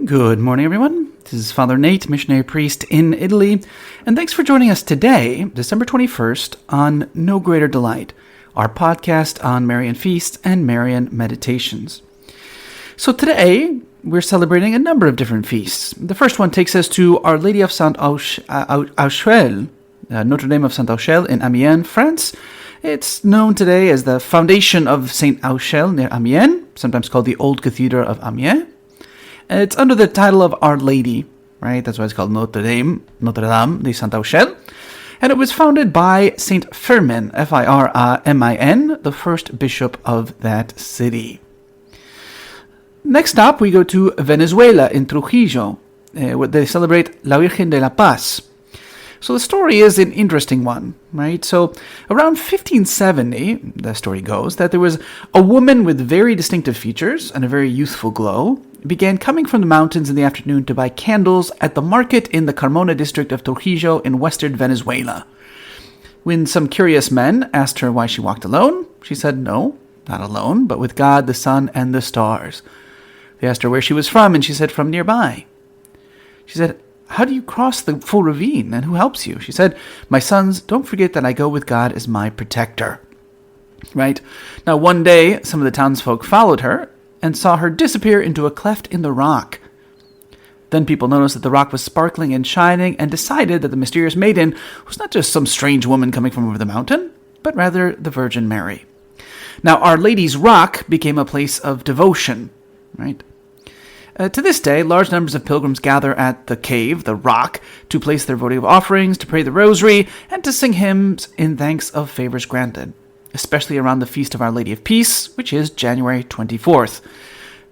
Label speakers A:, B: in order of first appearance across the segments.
A: Good morning, everyone. This is Father Nate, missionary priest in Italy, and thanks for joining us today, December 21st, on No Greater Delight, our podcast on Marian feasts and Marian meditations. So today, we're celebrating a number of different feasts. The first one takes us to Our Lady of Saint Acheul, Notre Dame of Saint Acheul in Amiens, France. It's known today as the foundation of Saint Acheul near Amiens, sometimes called the Old Cathedral of Amiens. It's under the title of Our Lady, right? That's why it's called Notre Dame de Saint Acheul. And it was founded by Saint Firmin, F-I-R-M-I-N, the first bishop of that city. Next stop, we go to Venezuela in Trujillo, where they celebrate La Virgen de la Paz. So the story is an interesting one, right? So around 1570, the story goes, that there was a woman with very distinctive features and a very youthful glow, began coming from the mountains in the afternoon to buy candles at the market in the Carmona district of Trujillo in western Venezuela. When some curious men asked her why she walked alone, she said no, not alone, but with God, the sun, and the stars. They asked her where she was from, and she said from nearby. She said, "How do you cross the full ravine, and who helps you?" She said, "My sons, don't forget that I go with God as my protector." Right? Now, one day, some of the townsfolk followed her and saw her disappear into a cleft in the rock. Then people noticed that the rock was sparkling and shining and decided that the mysterious maiden was not just some strange woman coming from over the mountain, but rather the Virgin Mary. Now, Our Lady's Rock became a place of devotion, right? To this day, large numbers of pilgrims gather at the cave, the rock, to place their votive offerings, to pray the rosary, and to sing hymns in thanks of favors granted, especially around the Feast of Our Lady of Peace, which is January 24th.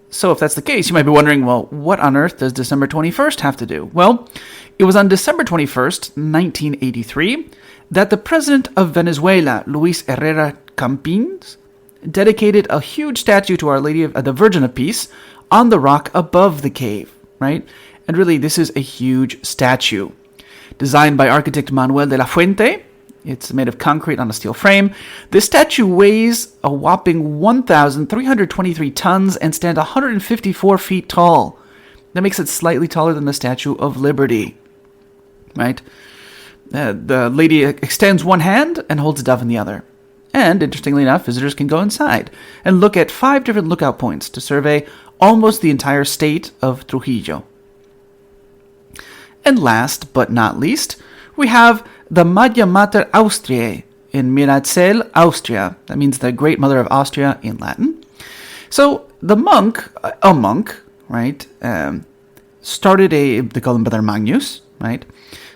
A: So if that's the case, you might be wondering, well, what on earth does December 21st have to do? Well, it was on December 21st, 1983, that the president of Venezuela, Luis Herrera Campins, dedicated a huge statue to Our Lady of the Virgin of Peace on the rock above the cave, right? And really, this is a huge statue. Designed by architect Manuel de la Fuente, it's made of concrete on a steel frame. This statue weighs a whopping 1,323 tons and stands 154 feet tall. That makes it slightly taller than the Statue of Liberty, right? The lady extends one hand and holds a dove in the other. And, interestingly enough, visitors can go inside and look at 5 different lookout points to survey almost the entire state of Trujillo. And last but not least, we have the Magna Mater Austriae in Miracel, Austria. That means the Great Mother of Austria in Latin. So a monk, right, started they call him Brother Magnus, right,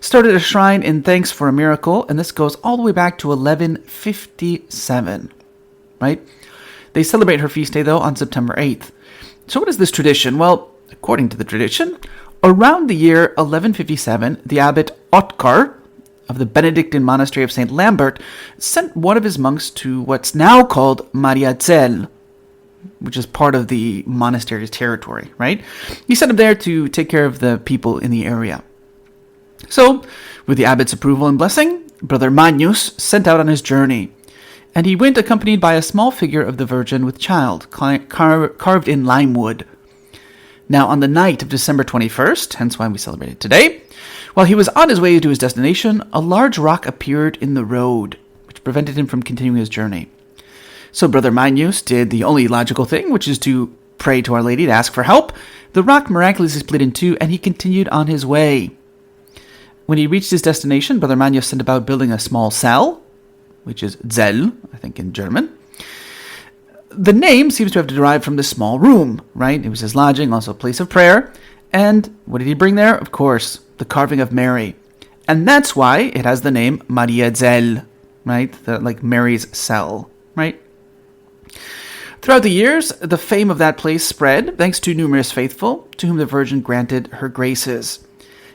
A: started a shrine in thanks for a miracle, and this goes all the way back to 1157, right? They celebrate her feast day, though, on September 8th. So what is this tradition? Well, according to the tradition, around the year 1157, the abbot Otkar of the Benedictine monastery of St. Lambert sent one of his monks to what's now called Mariazell, which is part of the monastery's territory, right? He sent him there to take care of the people in the area. So, with the abbot's approval and blessing, Brother Magnus set out on his journey, and he went accompanied by a small figure of the Virgin with child, carved in lime wood. Now, on the night of December 21st, hence why we celebrate it today, while he was on his way to his destination, a large rock appeared in the road, which prevented him from continuing his journey. So Brother Magnus did the only logical thing, which is to pray to Our Lady to ask for help. The rock miraculously split in two, and he continued on his way. When he reached his destination, Brother Magnus set about building a small cell, which is Zell, I think in German. The name seems to have derived from this small room, right? It was his lodging, also a place of prayer. And what did he bring there? Of course, the carving of Mary. And that's why it has the name Mariazell, right? Like Mary's cell, right? Throughout the years, the fame of that place spread, thanks to numerous faithful, to whom the Virgin granted her graces.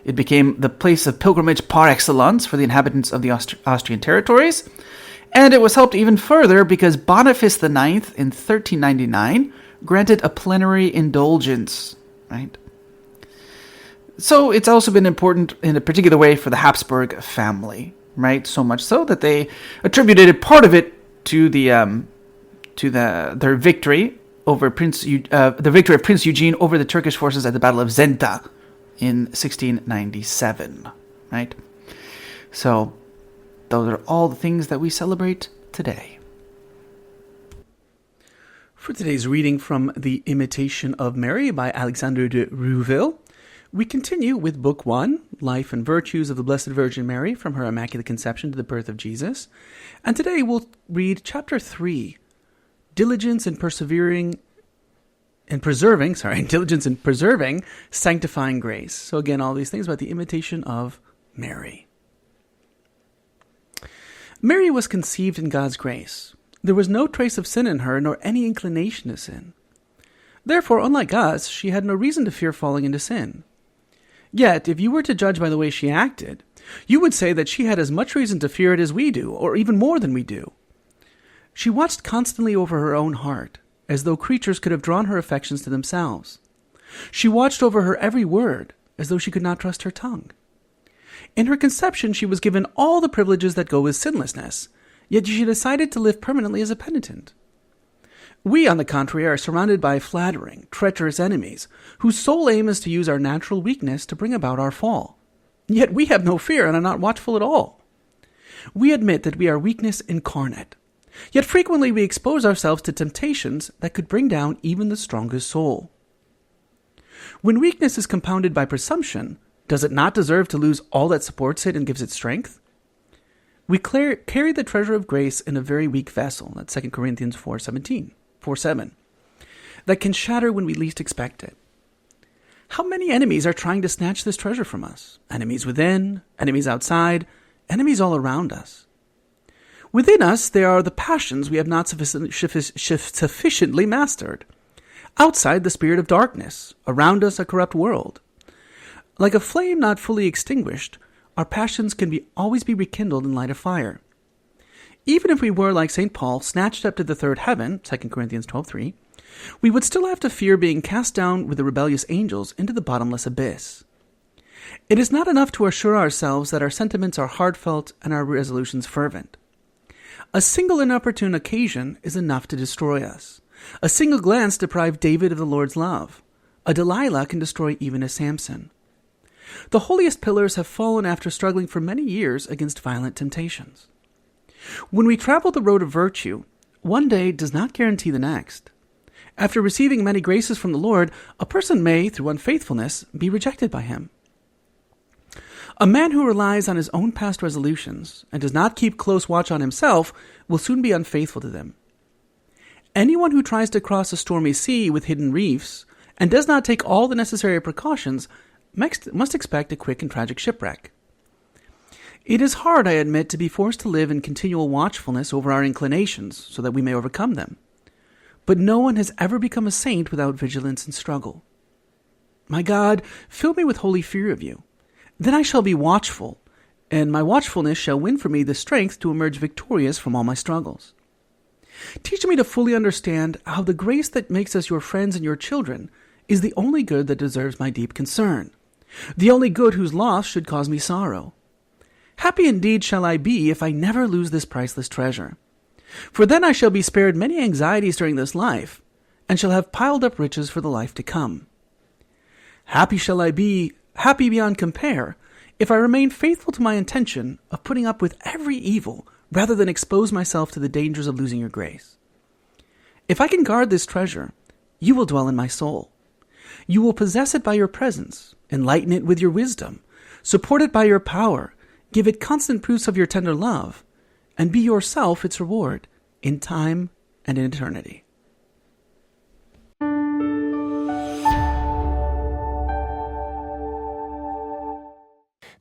A: It became the place of pilgrimage par excellence for the inhabitants of the Austrian territories, and it was helped even further because Boniface IX in 1399 granted a plenary indulgence, right? So it's also been important in a particular way for the Habsburg family, right? So much so that they attributed part of it to their victory over the victory of Prince Eugene over the Turkish forces at the Battle of Zenta in 1697, right? So those are all the things that we celebrate today. For today's reading from The Imitation of Mary by Alexandre de Rouville, we continue with Book 1, Life and Virtues of the Blessed Virgin Mary, from her Immaculate Conception to the Birth of Jesus. And today we'll read Chapter 3, Diligence in preserving sanctifying grace. So again, all these things about the imitation of Mary. Mary was conceived in God's grace. There was no trace of sin in her, nor any inclination to sin. Therefore, unlike us, she had no reason to fear falling into sin. Yet, if you were to judge by the way she acted, you would say that she had as much reason to fear it as we do, or even more than we do. She watched constantly over her own heart, as though creatures could have drawn her affections to themselves. She watched over her every word, as though she could not trust her tongue. In her conception, she was given all the privileges that go with sinlessness, yet she decided to live permanently as a penitent. We, on the contrary, are surrounded by flattering, treacherous enemies, whose sole aim is to use our natural weakness to bring about our fall. Yet we have no fear and are not watchful at all. We admit that we are weakness incarnate, yet frequently we expose ourselves to temptations that could bring down even the strongest soul. When weakness is compounded by presumption, does it not deserve to lose all that supports it and gives it strength? We carry the treasure of grace in a very weak vessel, that's 2 Corinthians 4:7, that can shatter when we least expect it. How many enemies are trying to snatch this treasure from us? Enemies within, enemies outside, enemies all around us. Within us, there are the passions we have not sufficiently mastered. Outside, the spirit of darkness. Around us, a corrupt world. Like a flame not fully extinguished, our passions can always be rekindled in light of fire. Even if we were, like St. Paul, snatched up to the third heaven, 2 Corinthians 12:3, we would still have to fear being cast down with the rebellious angels into the bottomless abyss. It is not enough to assure ourselves that our sentiments are heartfelt and our resolutions fervent. A single inopportune occasion is enough to destroy us. A single glance deprived David of the Lord's love. A Delilah can destroy even a Samson. The holiest pillars have fallen after struggling for many years against violent temptations. When we travel the road of virtue, one day does not guarantee the next. After receiving many graces from the Lord, a person may, through unfaithfulness, be rejected by him. A man who relies on his own past resolutions and does not keep close watch on himself will soon be unfaithful to them. Anyone who tries to cross a stormy sea with hidden reefs and does not take all the necessary precautions must expect a quick and tragic shipwreck. It is hard, I admit, to be forced to live in continual watchfulness over our inclinations so that we may overcome them. But no one has ever become a saint without vigilance and struggle. My God, fill me with holy fear of you. Then I shall be watchful, and my watchfulness shall win for me the strength to emerge victorious from all my struggles. Teach me to fully understand how the grace that makes us your friends and your children is the only good that deserves my deep concern, the only good whose loss should cause me sorrow. Happy indeed shall I be if I never lose this priceless treasure. For then I shall be spared many anxieties during this life, and shall have piled up riches for the life to come. Happy shall I be, happy beyond compare, if I remain faithful to my intention of putting up with every evil rather than expose myself to the dangers of losing your grace. If I can guard this treasure, you will dwell in my soul. You will possess it by your presence, enlighten it with your wisdom, support it by your power, give it constant proofs of your tender love, and be yourself its reward in time and in eternity.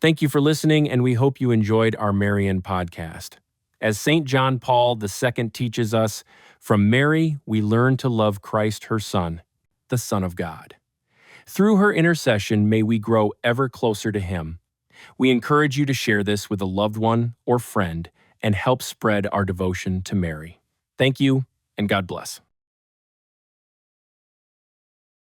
B: Thank you for listening, and we hope you enjoyed our Marian podcast. As St. John Paul II teaches us, from Mary we learn to love Christ, her Son, the Son of God. Through her intercession, may we grow ever closer to Him. We encourage you to share this with a loved one or friend and help spread our devotion to Mary. Thank you, and God bless.